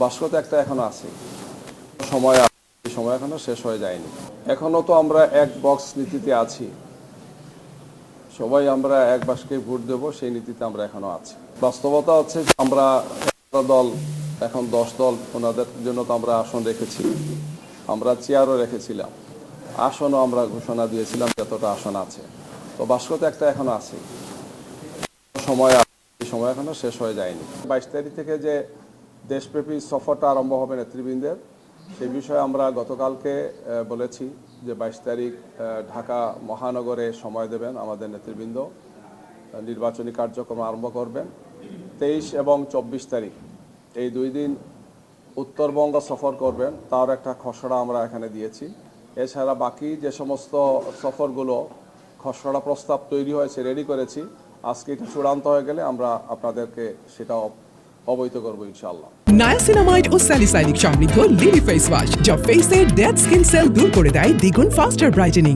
বাস্কতে একটা এখনো আছে সময়, সময় এখনো শেষ হয়ে যায়নি। এখনো তো আমরা এক বক্স নীতিতে আছি, সবাই আমরা এক বাক্সকে ভোট দেব, সেই নীতিতে আমরা এখনো আছি। বাস্তবতা হচ্ছে যে আমরা 11 দল, এখন 10 দল, ওনাদের জন্য তো আমরা আসন রেখেছি, আমরা চেয়ারও রেখেছিলাম, আসনও আমরা ঘোষণা দিয়েছিলাম যতটা আসন আছে। তো বাস্কতে একটা এখনো আছে সময়, সময় এখনো শেষ হয়ে যায়নি। 22 তারিখ থেকে যে দেশব্যাপী সফরটা আরম্ভ হবে নেতৃবৃন্দের, সেই বিষয়ে আমরা গতকালকে বলেছি যে 22 তারিখ ঢাকা মহানগরে সময় দেবেন আমাদের নেতৃবৃন্দ, নির্বাচনী কার্যক্রম আরম্ভ করবেন। 23 এবং 24 তারিখ এই 2 দিন উত্তরবঙ্গ সফর করবেন, তার একটা খসড়া আমরা এখানে দিয়েছি। এছাড়া বাকি যে সমস্ত সফরগুলো খসড়া প্রস্তাব তৈরি হয়েছে, রেডি করেছি, আজকে এটা চূড়ান্ত হয়ে গেলে আমরা আপনাদেরকে সেটা অবহিত করবো ইনশাআল্লাহ। নায়াসিনামাইড ও স্যালিসাইলিক সমৃদ্ধ লিলি ফেস ওয়াশ, যা ফেসের ডেড স্কিন সেল দূর করে দেয় দ্বিগুণ ফাস্টার ব্রাইটেনিং।